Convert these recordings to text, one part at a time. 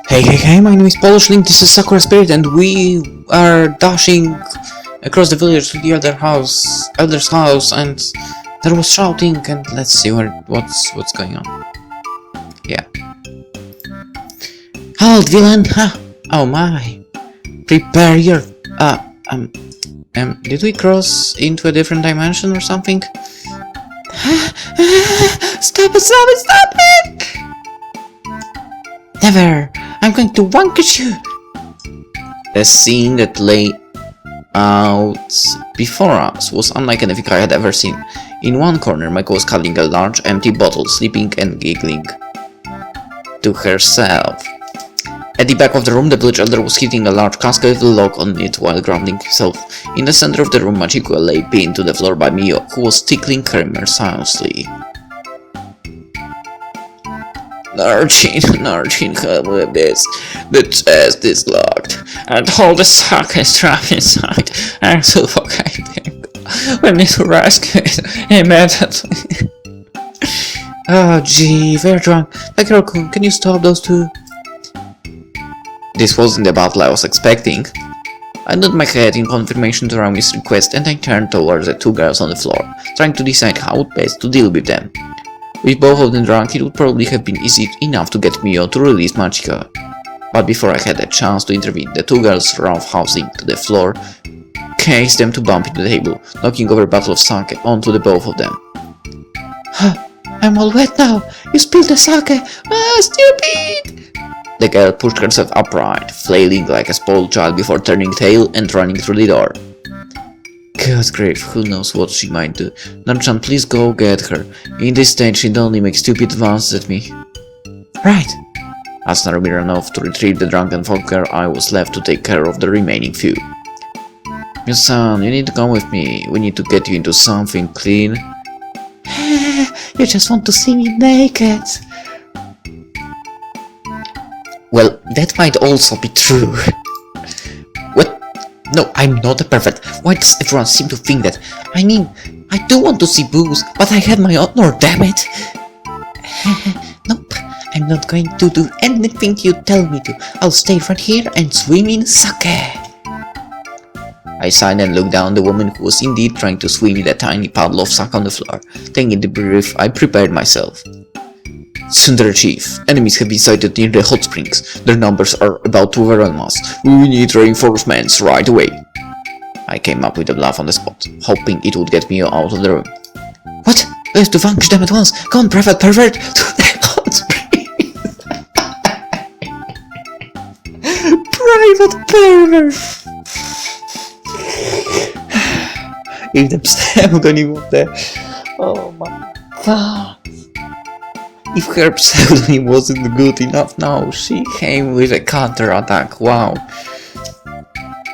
Hey, my name is PolishLynx, this is Sakura Spirit, and we are dashing across the village to the elder's house, and there was shouting, and let's see what's going on. Yeah. Halt, villain! Ha! Oh my! Prepare your... did we cross into a different dimension or something? Stop it! Never! I'm going to vanquish you! The scene that lay out before us was unlike anything I had ever seen. In one corner, Michael was cuddling a large empty bottle, sleeping and giggling to herself. At the back of the room, the village elder was hitting a large casket with a lock on it while grounding himself. In the center of the room, Machiko lay pinned to the floor by Miyo, who was tickling her mercilessly. Narchin, help me with this. The chest is locked, and all the sack is trapped inside. I'm suffocating. We need to rescue it immediately. Oh gee, very drunk. Takahiro-kun, can you stop those two? This wasn't the battle I was expecting. I nodded my head in confirmation to Rami's request, and I turned towards the two girls on the floor, trying to decide how best to deal with them. With both of them drunk, it would probably have been easy enough to get Miyo to release Machiko. But before I had a chance to intervene, the two girls roughhousing to the floor caused them to bump into the table, knocking over a bottle of sake onto the both of them. Huh, I'm all wet now! You spilled the sake! Ah, stupid! The girl pushed herself upright, flailing like a spoiled child before turning tail and running through the door. Good grief, who knows what she might do. Narchan, please go get her. In this stage, she'd only make stupid advances at me. Right. As Narumi ran off to retrieve the drunken foxgirl, I was left to take care of the remaining few. Miyo-san, you need to come with me. We need to get you into something clean. You just want to see me naked. Well, that might also be true. What? No, I'm not a pervert. Why does everyone seem to think that? I mean, I do want to see boobs, but I have my honor, damn it! Nope, I'm not going to do anything you tell me to. I'll stay right here and swim in sake. I sighed and looked down the woman who was indeed trying to swim in a tiny puddle of sake on the floor. Taking a deep breath, I prepared myself. Sundara Chief, enemies have been sighted near the hot springs. Their numbers are about to overwhelm us. We need reinforcements right away. I came up with a bluff on the spot, hoping it would get me out of the room. What? We have to vanquish them at once. Come on, private pervert, to the hot springs. Private pervert. If the pseudonym of the... Oh my god. If her pseudonym wasn't good enough now, she came with a counter-attack, wow.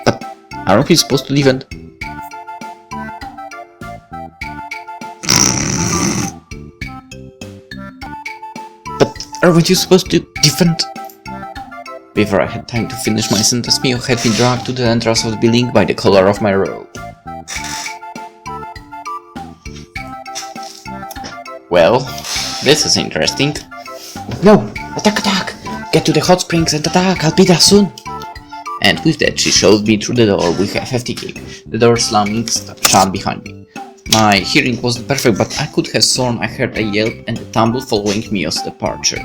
But aren't we supposed to defend? But aren't you supposed to defend? Before I had time to finish my sentence, Miyo had been dragged to the entrance of the building by the collar of my robe. Well, this is interesting. No! Attack! Get to the hot springs and attack! I'll be there soon! And with that, she shoved me through the door with a hefty kick, the door slamming shut behind me. My hearing wasn't perfect, but I could have sworn I heard a yelp and a tumble following Miyo's departure.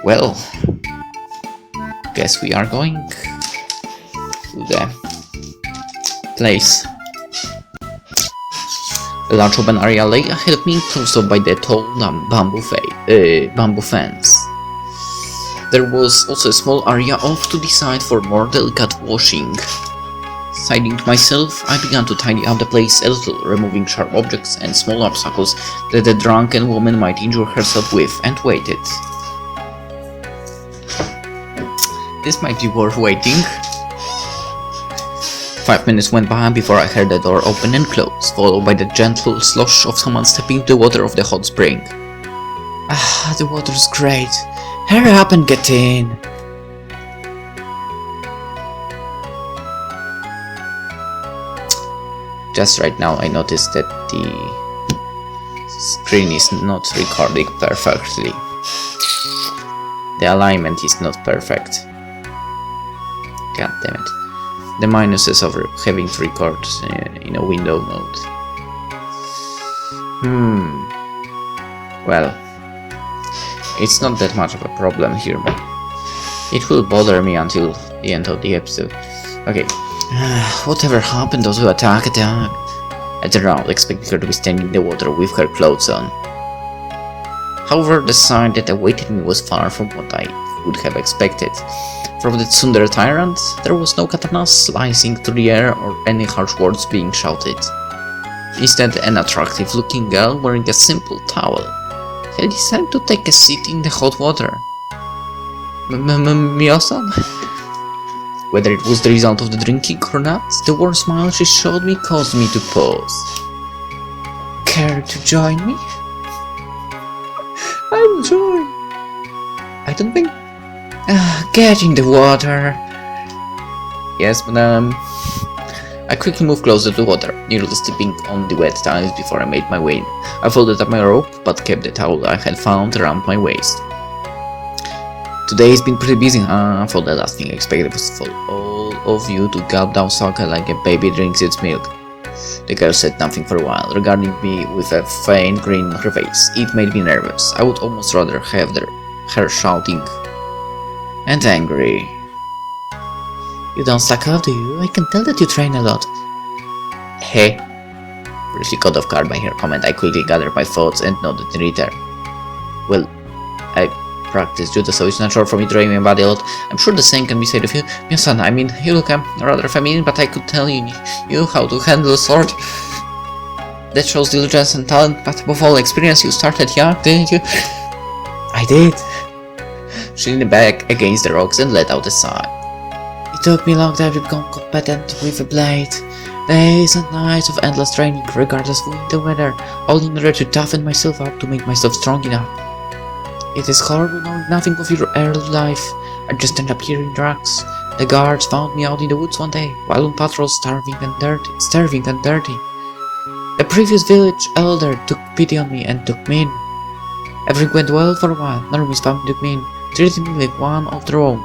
Well, guess we are going to the place. A large open area lay ahead of me, closed off by the tall bamboo fence. There was also a small area off to the side for more delicate washing. Siding to myself, I began to tidy up the place a little, removing sharp objects and small obstacles that the drunken woman might injure herself with, and waited. This might be worth waiting. 5 minutes went by before I heard the door open and close, followed by the gentle slosh of someone stepping into the water of the hot spring. Ah, the water's great. Hurry up and get in. Just right now I noticed that the screen is not recording perfectly. The alignment is not perfect. God damn it. The minuses of having 3 chords in a window mode. Well, it's not that much of a problem here, but it will bother me until the end of the episode. Okay. Whatever happened to attack at I turned around, expecting her to be standing in the water with her clothes on. However, the sight that awaited me was far from what I would have expected. From the tsundere tyrant, there was no katana slicing through the air or any harsh words being shouted. Instead, an attractive-looking girl wearing a simple towel had decided to take a seat in the hot water. Miyo-san? Whether it was the result of the drinking or not, the warm smile she showed me caused me to pause. Care to join me? I will join. I don't think... get in the water. Yes, madam. I quickly moved closer to the water, nearly stepping on the wet tiles before I made my way in. I folded up my rope, but kept the towel I had found around my waist. Today's been pretty busy, huh? For the last thing I expected was for all of you to gulp down Sakura like a baby drinks its milk. The girl said nothing for a while, regarding me with a faint grin on her face. It made me nervous. I would almost rather have her shouting and angry. You don't suck up, do you? I can tell that you train a lot. Hey. Briefly caught off guard by her comment, I quickly gathered my thoughts and nodded in return. Well, I practice judo, so it's natural for me to train my body a lot. I'm sure the same can be said of you. Miyo-san, I mean, you look rather feminine, but I could tell you how to handle a sword. That shows diligence and talent, but above all experience. You started young, didn't you? I did. She leaned back against the rocks and let out a sigh. It took me a long time to become competent with a blade. Days and nights of endless training, regardless of the weather, all in order to toughen myself up to make myself strong enough. It is horrible knowing nothing of your early life. I just ended up here in drugs. The guards found me out in the woods one day, while on patrol, starving and dirty. A previous village elder took pity on me and took me in. Everything went well for a while. Narumi's family took me in, treated me like one of their own.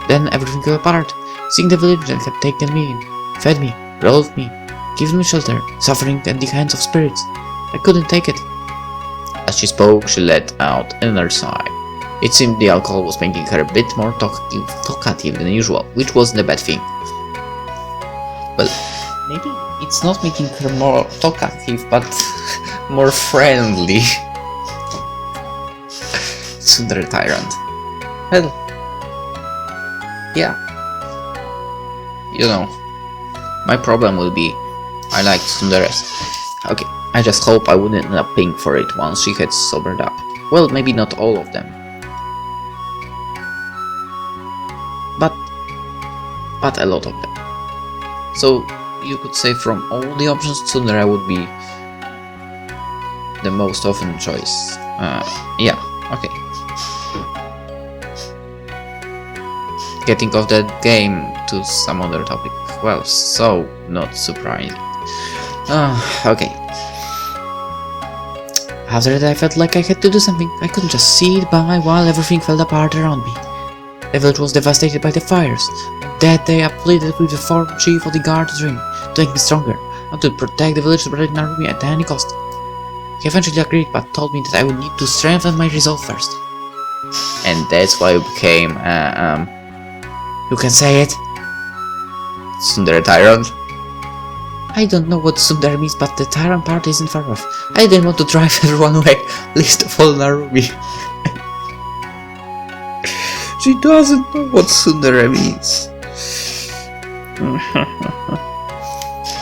Then everything fell apart. Seeing the village that had taken me in, fed me, clothed me, given me shelter, suffering at the hands of spirits. I couldn't take it. As she spoke, she let out another sigh. It seemed the alcohol was making her a bit more talkative than usual, which wasn't a bad thing. Well, maybe it's not making her more talkative, but more friendly. Tsundere tyrant. Well, yeah. You know, my problem will be, I like tsunderes. Okay, I just hope I wouldn't end up paying for it once she had sobered up. Well, maybe not all of them. But a lot of them. So, you could say from all the options, tsundere would be the most often choice. Yeah, okay. Getting off that game to some other topic. Well, so not surprising. Okay. After that I felt like I had to do something. I couldn't just sit by while everything fell apart around me. The village was devastated by the fires. On that day I pleaded with the former chief of the guard's ring to make me stronger, and to protect the village to protect Narumi at any cost. He eventually agreed, but told me that I would need to strengthen my resolve first. And that's why you became, you can say it. Tsundere tyrant? I don't know what tsundere means, but the tyrant part isn't far off. I didn't want to drive everyone away, least of all Narumi. She doesn't know what tsundere means.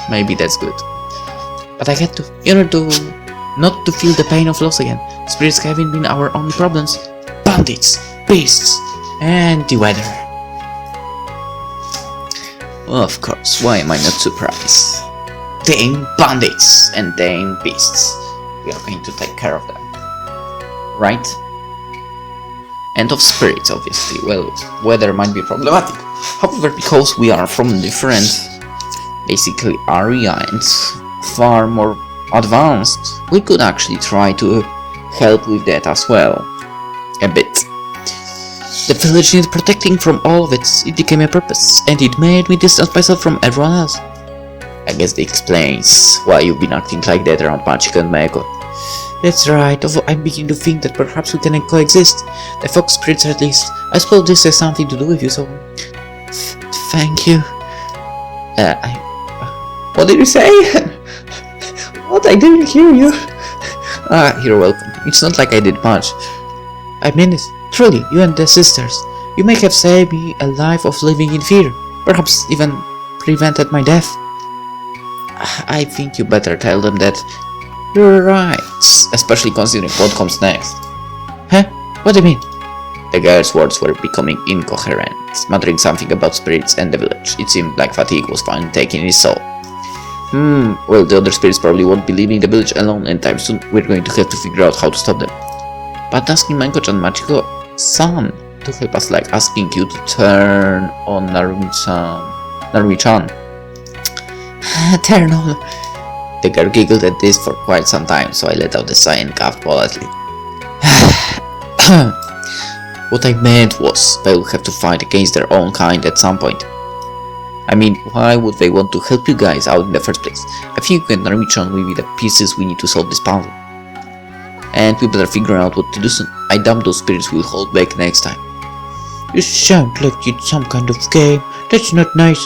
Maybe that's good. But I had to, in order to not to feel the pain of loss again. Spirits haven't been our only problems. Bandits, beasts, and the weather. Well, of course, why am I not surprised? Dang bandits and dang beasts. We are going to take care of them. Right? And of spirits, obviously. Well, weather might be problematic. However, because we are from different, basically, area and far more advanced, we could actually try to help with that as well. a bit. The village needed protecting from all of it. It became a purpose, and it made me distance myself from everyone else. I guess that explains why you've been acting like that around Machiko and Mayako. That's right, although I'm beginning to think that perhaps we can coexist. The fox spirits at least. I suppose this has something to do with you, so... Thank you. What did you say? What? I didn't hear you. You're welcome. It's not like I did much. I mean it. Truly, you and the sisters. You may have saved me a life of living in fear. Perhaps even prevented my death. I think you better tell them that. You're right. Especially considering what comes next. Huh? What do you mean? The girl's words were becoming incoherent, muttering something about spirits and the village. It seemed like fatigue was finally taking his soul. Well, the other spirits probably won't be leaving the village alone anytime soon. We're going to have to figure out how to stop them. But asking Manko-chan Machiko-san to help us like asking you to turn on Narumi-chan. Turn on. The girl giggled at this for quite some time, so I let out a sigh and coughed politely. What I meant was, they will have to fight against their own kind at some point. I mean, why would they want to help you guys out in the first place? I think you and Narumi-chan will be the pieces we need to solve this puzzle. And we better figure out what to do soon. I doubt those spirits will hold back next time. You sound like it's some kind of game. That's not nice.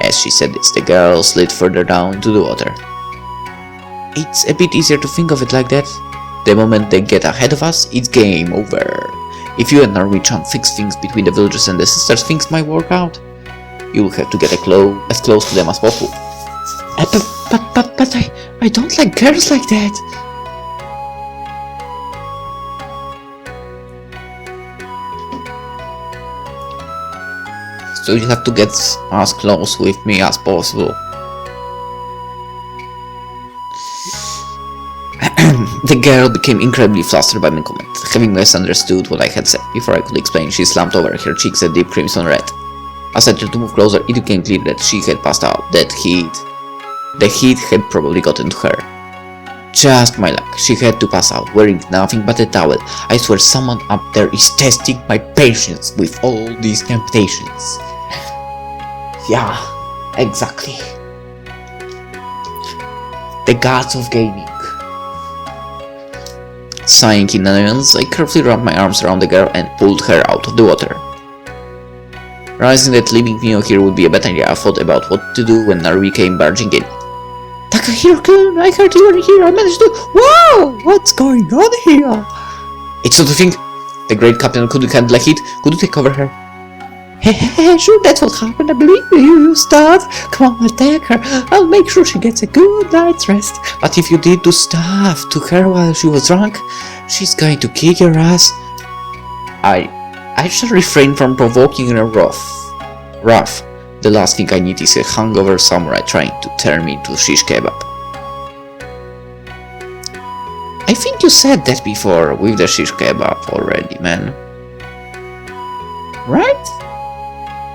As she said this, the girl slid further down into the water. It's a bit easier to think of it like that. The moment they get ahead of us, it's game over. If you and Narumi-chan fix things between the villagers and the sisters, things might work out. You will have to get as close to them as possible. But I don't like girls like that. So you have to get as close with me as possible. The girl became incredibly flustered by my comment. Having misunderstood what I had said, before I could explain, she slumped over, her cheeks a deep crimson red. As I tried to move closer, it became clear that she had passed out. The heat had probably gotten to her. Just my luck, she had to pass out, wearing nothing but a towel. I swear someone up there is testing my patience with all these temptations. Yeah, exactly. The gods of gaming. Sighing in annoyance, I carefully wrapped my arms around the girl and pulled her out of the water. Realizing that leaving Miyo here would be a bad idea, I thought about what to do when Narumi came barging in. Takahiro-kun, I heard you were here. I managed to... Whoa! What's going on here? It's not a thing. The great captain couldn't handle the heat. Could you take over her? Hey, sure, that's what happened. I believe you start. Come on, attack her. I'll make sure she gets a good night's rest. But if you did do stuff to her while she was drunk, she's going to kick your ass. I shall refrain from provoking her wrath. The last thing I need is a hungover samurai trying to turn me into shish kebab. I think you said that before with the shish kebab already, man. Right?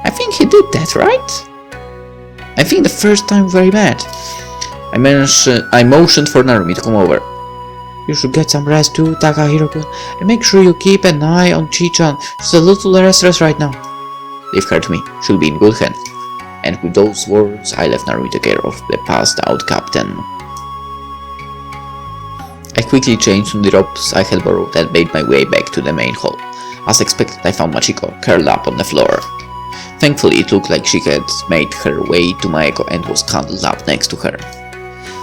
I think he did that, right? I think the first time we met. I motioned for Narumi to come over. You should get some rest too, Takahiro-kun, and make sure you keep an eye on Chi-chan. She's a little restless right now. Leave her to me. She'll be in good hands. And with those words, I left Narumi to care of the passed out captain. I quickly changed from the robes I had borrowed and made my way back to the main hall. As expected, I found Machiko curled up on the floor. Thankfully, it looked like she had made her way to Mayako and was cuddled up next to her.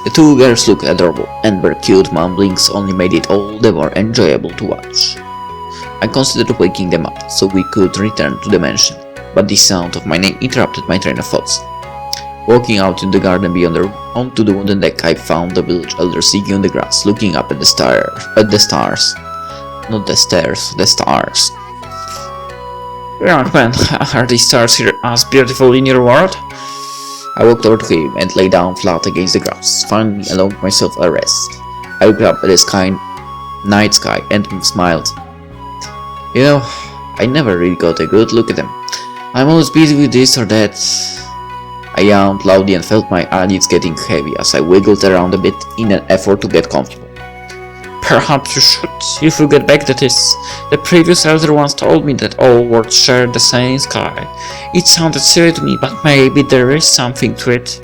The two girls looked adorable, and their cute mumblings only made it all the more enjoyable to watch. I considered waking them up so we could return to the mansion, but the sound of my name interrupted my train of thoughts. Walking out in the garden beyond the room, onto the wooden deck, I found the village elder sitting on the grass, looking up at the stars. Not the stairs, the stars. Young man, are these stars here as beautiful in your world? I walked over to him and lay down flat against the grass, finally allowing myself a rest. I looked up at the night sky and smiled. You know, I never really got a good look at them. I'm always busy with this or that. I yawned loudly and felt my eyelids getting heavy as I wiggled around a bit in an effort to get comfortable. Perhaps you should. You forget back that the previous elder once told me that all worlds share the same sky. It sounded silly to me, but maybe there is something to it.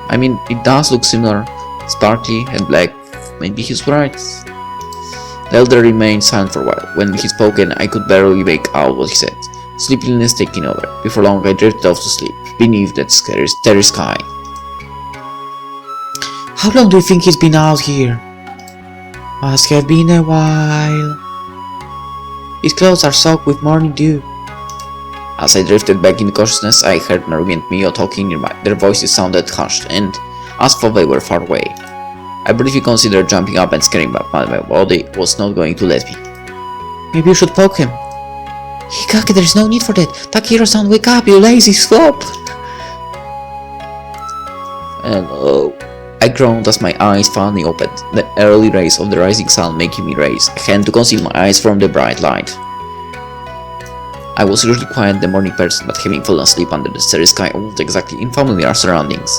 I mean, it does look similar. Sparkly and black. Maybe he's right. The elder remained silent for a while. When he spoke, and I could barely make out what he said. Sleepiness taking over. Before long, I drifted off to sleep, beneath that starry sky. How long do you think he's been out here? Must have been a while. His clothes are soaked with morning dew. As I drifted back into consciousness, I heard Narumi and Miyo talking nearby. Their voices sounded hushed, and as though they were far away. I briefly considered jumping up and scaring, but my body was not going to let me. Maybe you should poke him. Hikaki, there is no need for that. Takahiro-san, wake up, you lazy slop! Hello. I groaned as my eyes finally opened, the early rays of the rising sun making me raise a hand to conceal my eyes from the bright light. I was usually quite the morning person, but having fallen asleep under the starry sky, I wasn't exactly in familiar surroundings.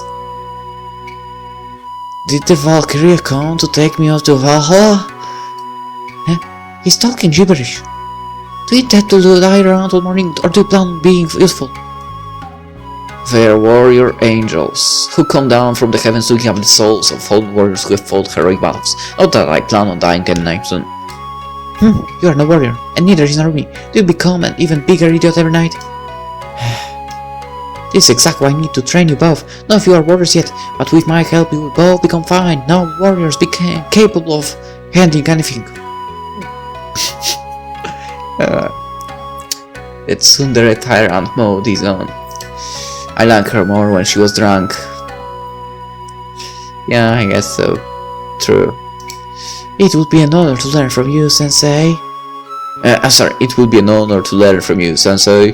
Did the Valkyrie come to take me off to Valhalla? Huh? He's talking gibberish. Do you intend to lie around all morning, or do you plan on being useful? They're warrior angels, who come down from the heavens to give the souls of fallen warriors who have fought heroic battles. Not that I plan on dying anytime soon. You are no warrior, and neither is Narumi. Do you become an even bigger idiot every night? This is exactly why I need to train you both. None of you are warriors yet, but with my help you will both become fine. Now warriors became capable of handling anything. It's soon the tyrant mode is on. I liked her more when she was drunk. Yeah, I guess so. True. It would be an honor to learn from you, Sensei. Sorry, it would be an honor to learn from you, Sensei.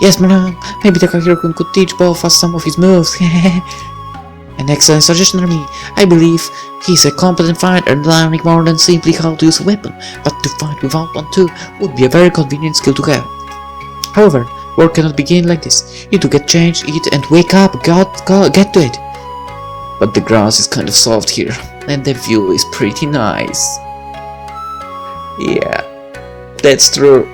Yes, madam. Maybe Takahiro-kun could teach both of us some of his moves. An excellent suggestion from me. I believe he's a competent fighter and learning more than simply how to use a weapon, but to fight without one too would be a very convenient skill to have. However, work cannot begin like this. You need to get changed, eat, and wake up. Get to it. But the grass is kind of soft here, and the view is pretty nice. Yeah, that's true.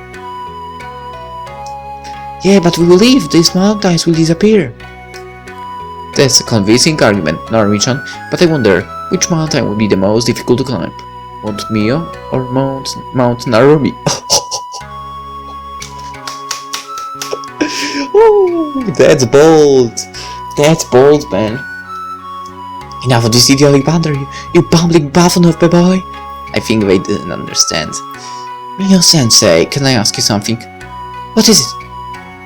Yeah, but we will leave. These mountains will disappear. That's a convincing argument, Narumi-chan, but I wonder which mountain would be the most difficult to climb. Mount Miyo or Mount Narumi? Oh, that's bold. That's bold, man. Enough of this idiotic banter, you bumbling buffon of a boy. I think they didn't understand. Miyo-sensei, can I ask you something? What is it?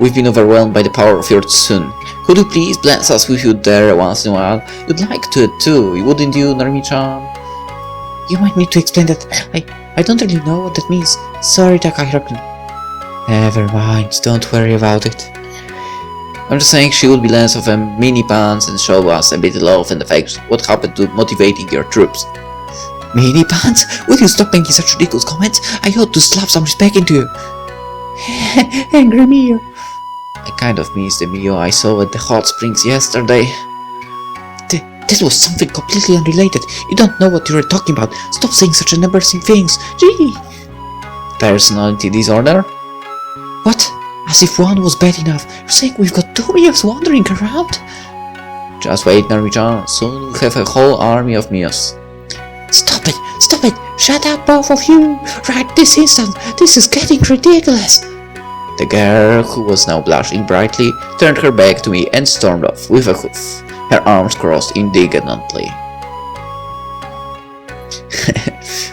We've been overwhelmed by the power of your Tsun. Could you please bless us with you there once in a while? You'd like to too, wouldn't you, Narumi-chan? You might need to explain that. I don't really know what that means. Sorry, Takahiro-kun. Never mind, don't worry about it. I'm just saying she would be less of a mini pants and show us a bit of love and affection. What happened to motivating your troops? Mini pants? Will you stop making such ridiculous comments? I ought to slap some respect into you. Angry Miyo. I kind of missed the Miyo I saw at the hot springs yesterday. That was something completely unrelated. You don't know what you were talking about. Stop saying such embarrassing things. Gee. Personality disorder? What? As if one was bad enough. You're saying we've got 2 Miyos wandering around? Just wait, Narumi-chan. Soon we'll have a whole army of Miyos. Stop it! Stop it! Shut up, both of you! Right this instant! This is getting ridiculous! The girl, who was now blushing brightly, turned her back to me and stormed off with a hoof, her arms crossed indignantly.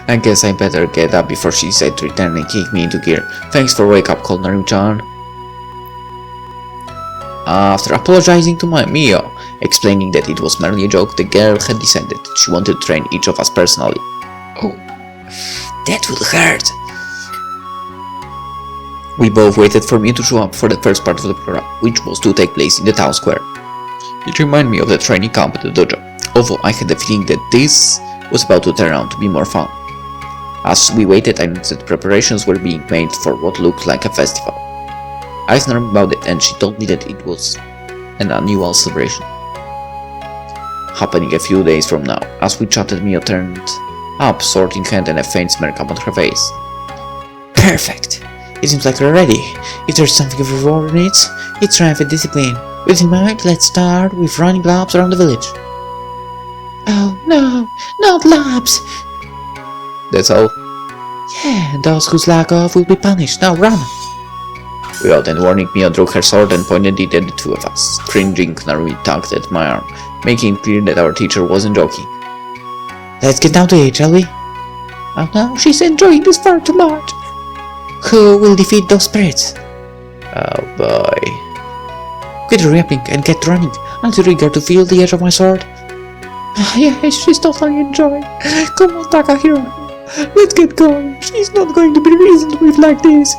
I guess I better get up before she said to return and kick me into gear. Thanks for wake-up call, Narumi-chan. After apologizing to my Miyo, explaining that it was merely a joke, the girl had decided she wanted to train each of us personally. Oh, that will hurt! We both waited for Miyo to show up for the first part of the program, which was to take place in the town square. It reminded me of the training camp at the dojo, although I had the feeling that this was about to turn out to be more fun. As we waited, I noticed that preparations were being made for what looked like a festival. I asked her about it, and she told me that it was an annual celebration happening a few days from now. As we chatted, Miyo turned up, sword in hand and a faint smirk upon her face. Perfect! It seems like we're ready. If there's something of reward in it, it's strength and discipline. With in mind, let's start with running laps around the village. Oh no, not laps! That's all? Yeah, those whose lack of will be punished. Now run! Without any warning, Miyo drew her sword and pointed it at the two of us. Cringing, Narumi tugged at my arm, making it clear that our teacher wasn't joking. Let's get down to it, shall we? Oh no, she's enjoying this far too much. Who will defeat those spirits? Oh boy. Quit rapping and get running. Aren't you eager to feel the edge of my sword? Yeah, she's totally enjoying. Come on, Takahiro. Let's get going. She's not going to be reasoned with like this.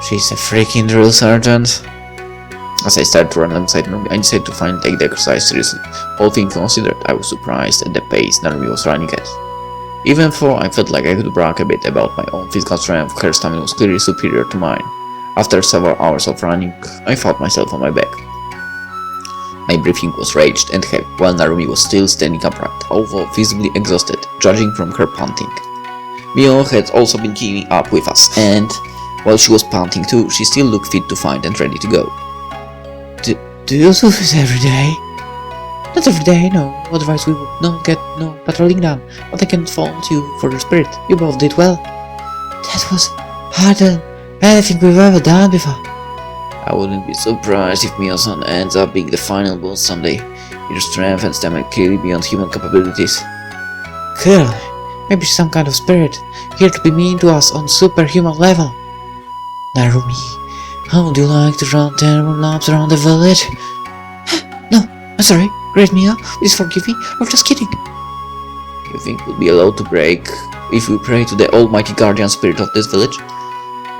She's a freaking drill sergeant. As I started to run alongside Narumi, I decided to take the exercise seriously. All things considered, I was surprised at the pace Narumi was running at. Even though I felt like I could brag a bit about my own physical strength, her stamina was clearly superior to mine. After several hours of running, I found myself on my back. My breathing was raged and heavy, while Narumi was still standing upright, although visibly exhausted, judging from her panting. Miyo had also been keeping up with us, and while she was panting too, she still looked fit to fight and ready to go. Do you do this every day? Not every day, no. Otherwise we would not get no patrolling done. But I can't fault you for your spirit. You both did well. That was harder than anything we've ever done before. I wouldn't be surprised if Miyo-san ends up being the final boss someday. Your strength and stamina clearly beyond human capabilities. Clearly. Maybe she's some kind of spirit, here to be mean to us on superhuman level. Narumi, how would you like to run 10 more laps around the village? No, I'm sorry. Great Miyo, please forgive me. I was just kidding. You think we'll be allowed to break if we pray to the almighty guardian spirit of this village?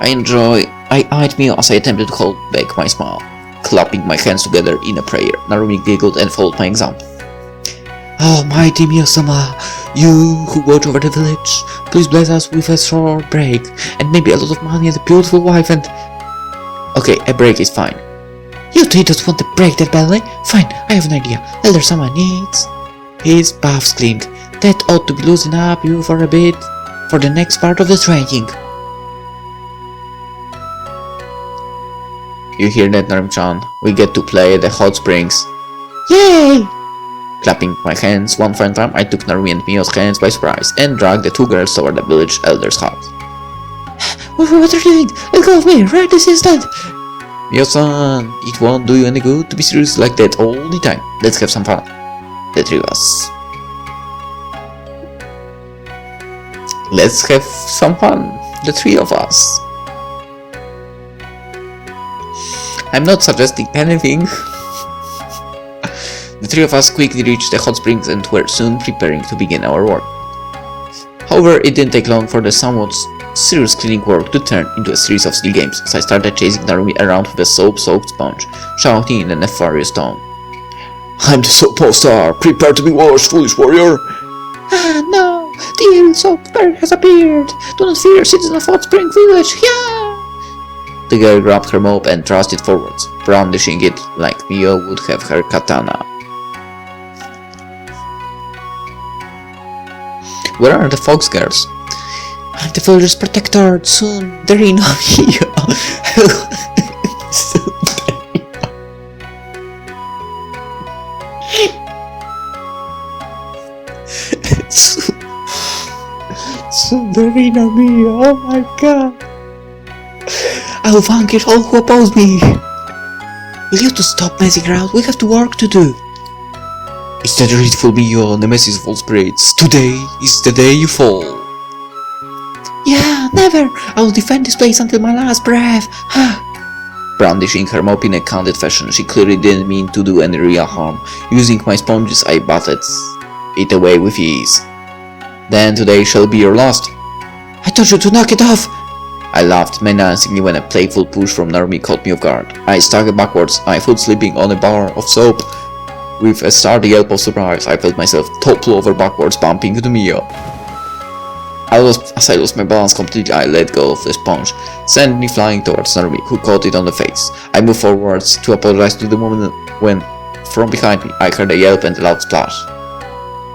I eyed Miyo as I attempted to hold back my smile, clapping my hands together in a prayer. Narumi giggled and followed my example. Oh, mighty Miyo-sama, you who watch over the village, please bless us with a short break, and maybe a lot of money and a beautiful wife and... Okay, a break is fine. You two don't want to break that ballet? Fine, I have an idea. Elder Sama needs... His buffs cleaned. That ought to be loosen up you for a bit for the next part of the training. You hear that, Narumi-chan? We get to play at the hot springs. Yay! Clapping my hands one final time, I took Narumi and Miyo's hands by surprise and dragged the two girls toward the village elder's hut. What are you doing? Let go of me, right this instant! Miyo-san, it won't do you any good to be serious like that all the time. Let's have some fun. The three of us. Let's have some fun. The three of us. I'm not suggesting anything. The three of us quickly reached the hot springs and were soon preparing to begin our work. However, it didn't take long for the somewhat serious cleaning work to turn into a series of silly games, as I started chasing Narumi around with a soap-soaked sponge, shouting in a nefarious tone. I'm the soap star! Prepare to be washed, foolish warrior! Ah, no! The evil soap fairy has appeared! Do not fear, citizen of Hot Spring Village! Yeah! The girl grabbed her mop and thrust it forwards, brandishing it like Miyo would have her katana. Where are the foxgirls? I'm the village's protector. Soon, there ain't no Miyo. Soon, there ain't no Miyo. Oh my god. I'll vanquish all who oppose me. Will you two stop messing around? We have to work to do. It's the dreadful Miyo, nemesis of all spirits. Today is the day you fall. Yeah, never! I will defend this place until my last breath. Brandishing her mop in a candid fashion, she clearly didn't mean to do any real harm. Using my sponges, I batted it away with ease. Then today shall be your last. I told you to knock it off! I laughed menacingly when a playful push from Narumi caught me off guard. I staggered backwards, my foot slipping on a bar of soap. With a startled yelp of surprise, I felt myself topple over backwards, bumping into Miyo. As I lost my balance completely, I let go of the sponge, sending me flying towards Narumi, who caught it on the face. I moved forwards to apologize to the woman when, from behind me, I heard a yelp and a loud splash.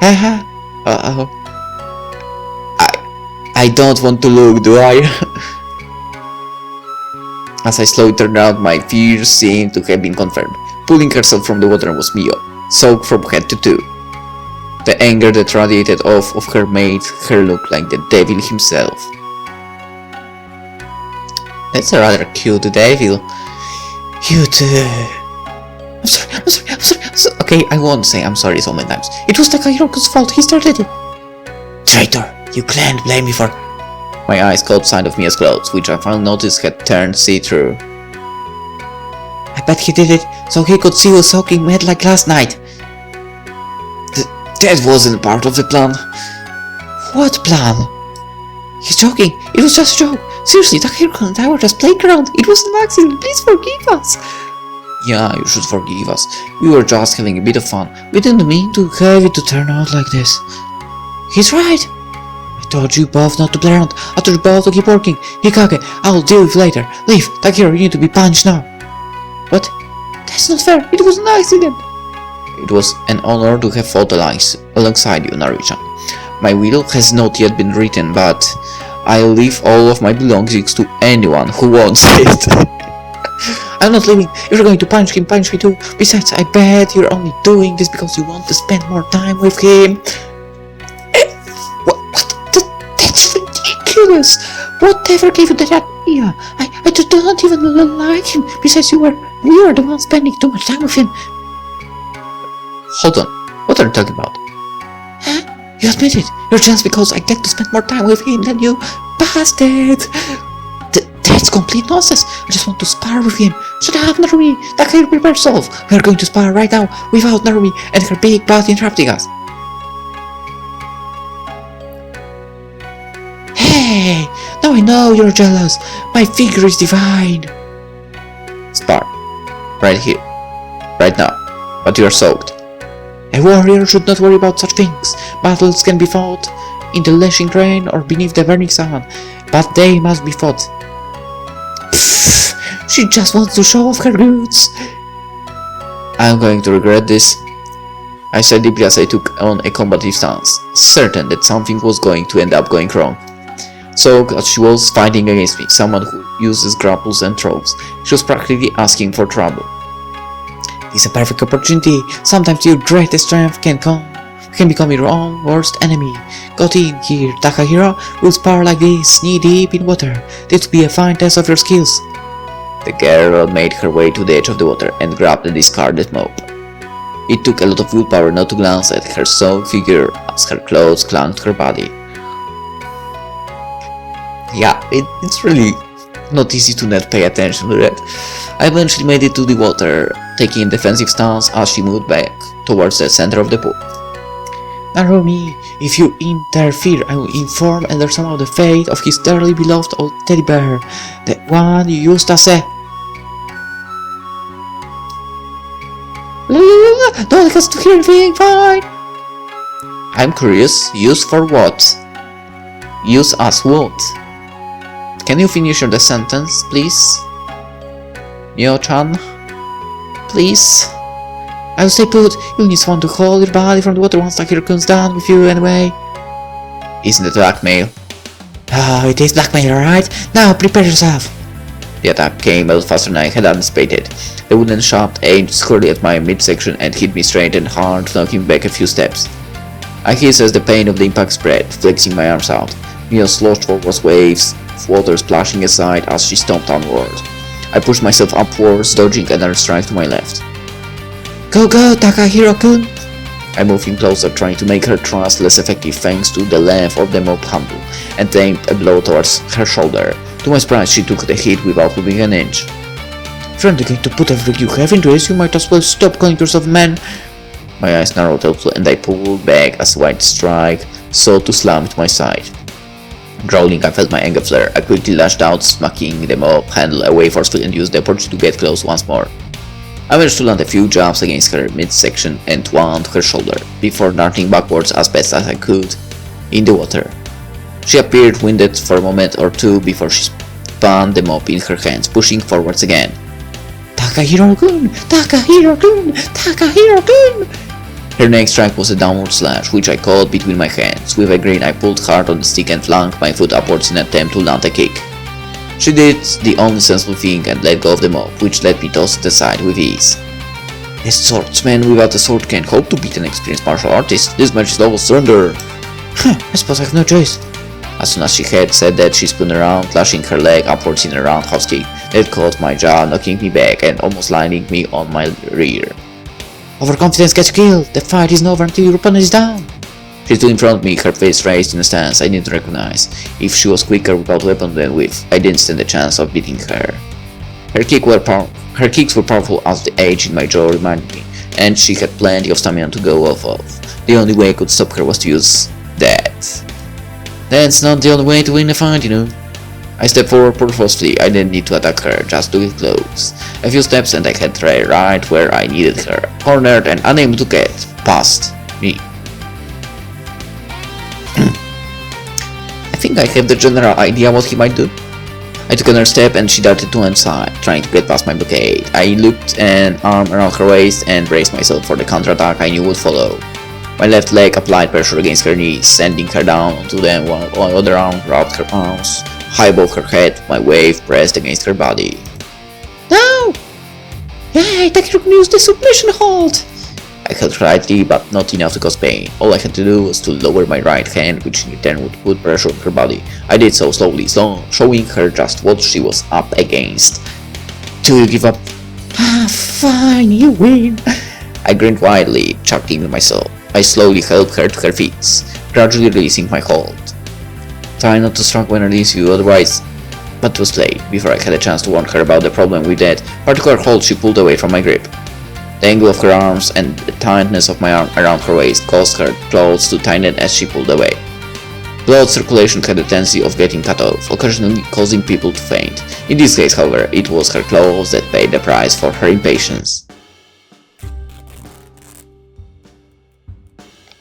Haha. Uh-oh. I don't want to look, do I? As I slowly turned around, my fears seemed to have been confirmed. Pulling herself from the water was Miyo, soaked from head to toe. The anger that radiated off of her made her look like the devil himself. That's a rather cute devil. You too. I'm sorry. Okay, I won't say I'm sorry so many times. It was Takahiro's fault, he started it. Traitor, you can't blame me for... My eyes caught sight of Mia's clothes, which I finally noticed had turned see-through. I bet he did it so he could see you soaking wet like last night. That wasn't part of the plan. What plan? He's joking. It was just a joke. Seriously, Takahiro and I were just playing around. It was an accident. Please forgive us. Yeah, you should forgive us. We were just having a bit of fun. We didn't mean to have it to turn out like this. He's right. I told you both not to play around. I told you both to keep working. Hikage, I'll deal with you later. Leave. Takahiro, you need to be punished now. What? That's not fair. It was an accident. It was an honor to have fought alongside you, Naruto. My will has not yet been written, but I'll leave all of my belongings to anyone who wants it. I'm not leaving. If you're going to punish him, punish me too. Besides, I bet you're only doing this because you want to spend more time with him. What? That's ridiculous. Whatever gave you that idea? I just don't even like him. Besides, you were the one spending too much time with him. Hold on, what are you talking about? Huh? You admit it. You're jealous because I get to spend more time with him than you. Bastard! That's complete nonsense. I just want to spar with him. Shut up, Narumi. Takahiro, prepare yourself. We are going to spar right now without Narumi and her big butt interrupting us. Hey! Now I know you're jealous. My figure is divine. Spar. Right here. Right now. But you are soaked. A warrior should not worry about such things. Battles can be fought in the lashing rain or beneath the burning sun, but they must be fought. Pfft, she just wants to show off her goods. I'm going to regret this. I sighed deeply as I took on a combative stance, certain that something was going to end up going wrong. So, as she was fighting against me, someone who uses grapples and throws, she was practically asking for trouble. It's a perfect opportunity. Sometimes your greatest strength can become your own worst enemy. Got in here, Takahiro. We'll spar like this, knee deep in water. This will be a fine test of your skills. The girl made her way to the edge of the water and grabbed the discarded mop. It took a lot of willpower not to glance at her soaked figure as her clothes clung to her body. Yeah, it's really not easy to not pay attention to that. I eventually made it to the water, taking a defensive stance as she moved back towards the center of the pool. Narumi, if you interfere, I will inform Elder Sama of the fate of his dearly beloved old teddy bear, the one you used as a... Don't get to hear anything, fine! I'm curious, use for what? Use as what? Can you finish the sentence, please? Miyo-chan? Please? I'll stay put. You'll need someone to hold your body from the water once Takahiro comes down with you anyway. Isn't it blackmail? Oh, it is blackmail, alright? Now prepare yourself. The attack came a lot faster than I had anticipated. The wooden shaft aimed squarely at my midsection and hit me straight and hard, knocking back a few steps. I hissed as the pain of the impact spread, flexing my arms out. Miyo sloshed forward waves of water splashing aside as she stomped onward. I pushed myself upwards, dodging another strike to my left. Go, Takahiro-kun! I moved in closer, trying to make her thrust less effective thanks to the length of the mop handle, and aimed a blow towards her shoulder. To my surprise, she took the hit without moving an inch. If you're not going to put everything you have into this, you might as well stop calling yourself a man. My eyes narrowed up and I pulled back as a white strike sought to slam to my side. Growling, I felt my anger flare. I quickly lashed out, smacking the mop handle away forcefully and used the opportunity to get close once more. I managed to land a few jabs against her midsection and one to her shoulder, before darting backwards as best as I could in the water. She appeared winded for a moment or two before she spun the mop in her hands, pushing forwards again. Takahiro-kun! Takahiro-kun! Takahiro-kun! Her Her next strike was a downward slash, which I caught between my hands. With a grin, I pulled hard on the stick and flung my foot upwards in an attempt to land a kick. She did the only sensible thing and let go of the mob, which let me toss it aside with ease. A swordsman without a sword can't hope to beat an experienced martial artist. This match is double surrender. I suppose I have no choice. As soon as she had said that, she spun around, lashing her leg upwards in a roundhouse kick that caught my jaw, knocking me back and almost landing me on my rear. Overconfidence gets killed. The fight isn't over until your opponent is down. She stood in front of me, her face raised in a stance I didn't recognize. If she was quicker without weapon than with, I didn't stand a chance of beating her. Her kicks were powerful as the edge in my jaw reminded me, and she had plenty of stamina to go off of. The only way I could stop her was to use that. That's not the only way to win a fight, you know. I stepped forward purposefully. I didn't need to attack her, just to get close. A few steps and I had her right where I needed her, cornered and unable to get past me. I think I have the general idea what he might do. I took another step and she darted to one side, trying to get past my blockade. I looped an arm around her waist and braced myself for the counterattack I knew would follow. My left leg applied pressure against her knees, sending her down onto them while my other arm wrapped her arms high above her head, my wave pressed against her body. No! Hey, Takahiro can use the submission hold! I held her tightly, but not enough to cause pain. All I had to do was to lower my right hand, which in return would put pressure on her body. I did so slowly, showing her just what she was up against. Do you give up? Fine, you win! I grinned widely, chuckling to myself. I slowly helped her to her feet, gradually releasing my hold. Try not to strike when I release you, otherwise... But it was late. Before I had a chance to warn her about the problem with that particular hold, she pulled away from my grip. The angle of her arms and the tightness of my arm around her waist caused her clothes to tighten as she pulled away. Blood circulation had a tendency of getting cut off, occasionally causing people to faint. In this case, however, it was her clothes that paid the price for her impatience.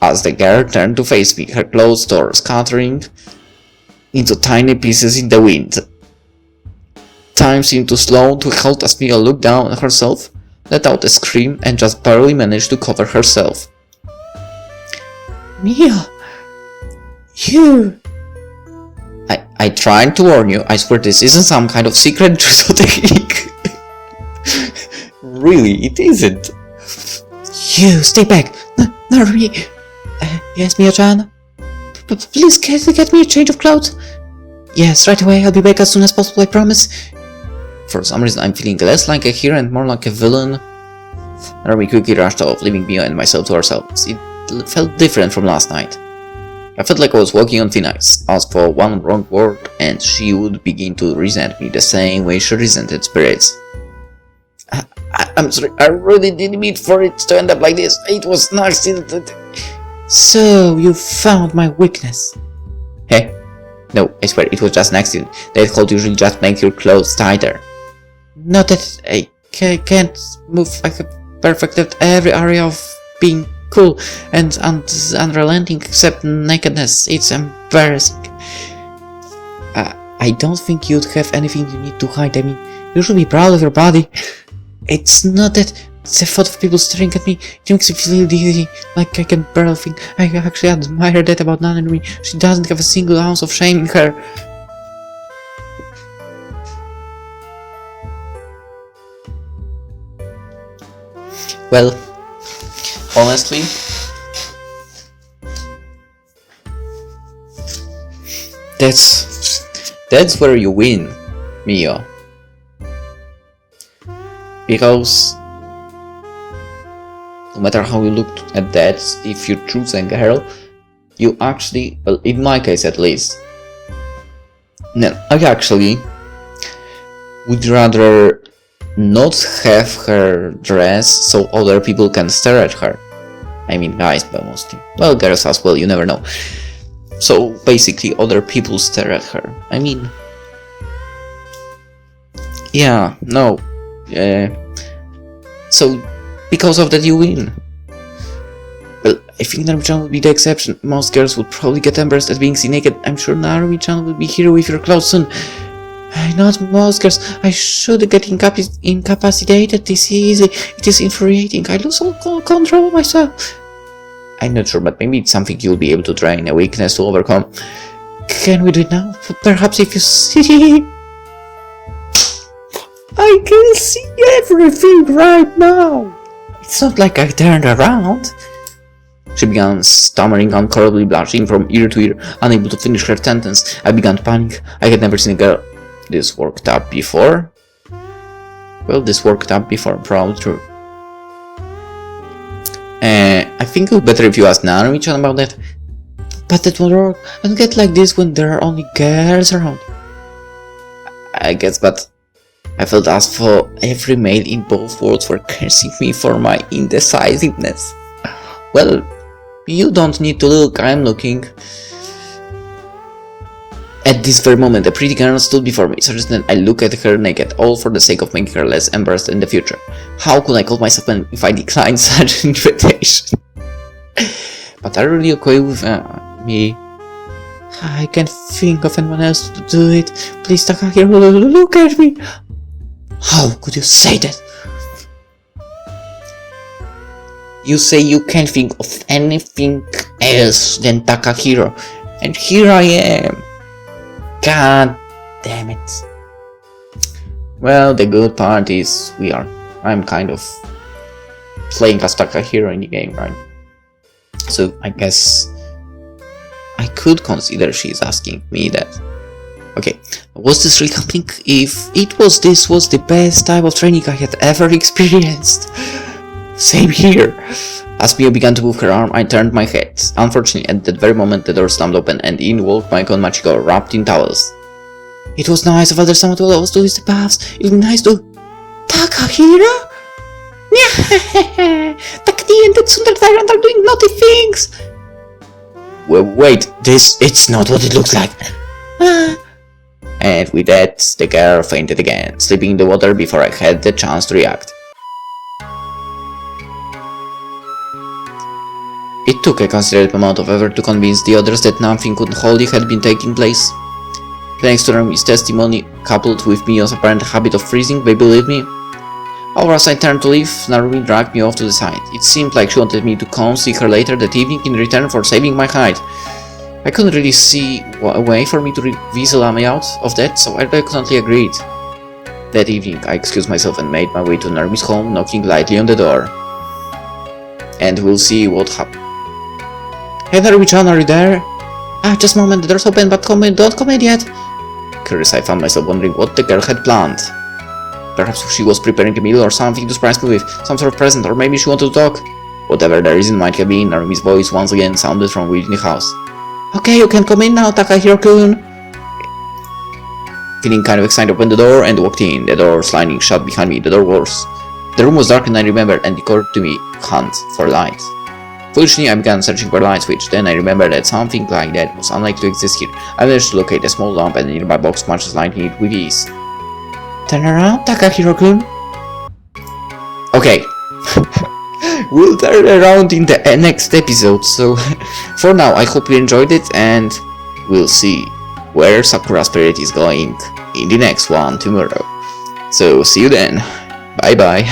As the girl turned to face me, her clothes tore, scattering into tiny pieces in the wind. Time seemed to slow to a halt as Miyo looked down at herself, let out a scream, and just barely managed to cover herself. Miyo! You! I tried to warn you. I swear this isn't some kind of secret judo technique. Really, it isn't. You, stay back! Narumi! Yes, Miyo-chan? Please get me a change of clothes? Yes, right away, I'll be back as soon as possible, I promise. For some reason I'm feeling less like a hero and more like a villain. Narumi quickly rushed off, leaving Miyo and myself to ourselves. It felt different from last night. I felt like I was walking on thin ice. Ask for one wrong word and she would begin to resent me the same way she resented spirits. I'm sorry, I really didn't mean for it to end up like this. It was an accident. So, you found my weakness. Hey? No, I swear, it was just an accident. That hold usually just makes your clothes tighter. Not that I can't move. I have perfected every area of being cool and unrelenting except nakedness. It's embarrassing. I don't think you'd have anything you need to hide. I mean, you should be proud of your body. It's not that. It's the thought of people staring at me. It makes me feel dizzy, like I can barely think. I actually admire that about Nanami. She doesn't have a single ounce of shame in her. Well, honestly, that's where you win, Miyo. Because no matter how you looked at that, if you choose a girl, you actually, well, in my case at least, I actually would rather not have her dress so other people can stare at her. I mean guys, but mostly. Well, girls as well, you never know. So basically other people stare at her. I mean... Yeah, no. So because of that you win. Well, I think Narumi-chan would be the exception. Most girls would probably get embarrassed at being seen naked. I'm sure Narumi-chan will be here with your clothes soon. Not most girls. I should get incapacitated this easy. It is infuriating. I lose all control of myself. I'm not sure, but maybe it's something you'll be able to train, a weakness to overcome. Can we do it now? Perhaps if you see... I can see everything right now! It's not like I turned around. She began stammering, uncontrollably blushing from ear to ear, unable to finish her sentence. I began to panic. I had never seen a girl this worked up before. Well, this worked up before, probably true. I think it would be better if you ask Narumi-chan about that. But that won't work. I don't get like this when there are only girls around. I guess, but I felt as for every male in both worlds were cursing me for my indecisiveness. Well, you don't need to look, I'm looking. At this very moment, a pretty girl stood before me, suggesting I look at her naked, all for the sake of making her less embarrassed in the future. How could I call myself man if I declined such an invitation? But are you really okay with me? I can't think of anyone else to do it. Please, Takahiro, look at me. How could you say that? You say you can't think of anything else than Takahiro, and here I am. God damn it. Well, the good part is I'm kind of playing as Takahiro in the game, right? So I guess I could consider she's asking me that. Okay, was this really happening? If it was, this was the best type of training I had ever experienced. Same here. As Miyo began to move her arm, I turned my head. Unfortunately, at that very moment, the door slammed open and in walked my con Machiko, wrapped in towels. It was nice of other someone to allow us to use the baths. It would be nice to... Takahiro? Takati and that Sundar Tyrant are doing naughty things! Well, wait, it's not what it looks like. And with that, the girl fainted again, slipping in the water before I had the chance to react. It took a considerable amount of effort to convince the others that nothing unholy had been taking place. Thanks to Narumi's testimony, coupled with Miyo's apparent habit of freezing, they believed me. However, as I turned to leave, Narumi dragged me off to the side. It seemed like she wanted me to come see her later that evening in return for saving my hide. I couldn't really see a way for me to weasel me out of that, so I reluctantly agreed. That evening, I excused myself and made my way to Narumi's home, knocking lightly on the door. And we'll see what happens. Hey Narumi-chan, are you there? Just a moment, the door's open, but don't come in yet. Curious, I found myself wondering what the girl had planned. Perhaps she was preparing a meal or something to surprise me with, some sort of present, or maybe she wanted to talk. Whatever the reason might have been, Narumi's voice once again sounded from within the house. Okay, you can come in now, Takahiro-kun. Feeling kind of excited, I opened the door and walked in, the door sliding shut behind me. The room was dark and I remembered, and it occurred to me, hunt for light. Foolishly, I began searching for light switch, then I remembered that something like that was unlikely to exist here. I managed to locate a small lamp and a nearby box much as lighting it with ease. Turn around, Takahiro-kun. Okay. We'll turn around in the next episode, so for now I hope you enjoyed it and we'll see where Sakura Spirit is going in the next one tomorrow. So see you then. Bye bye.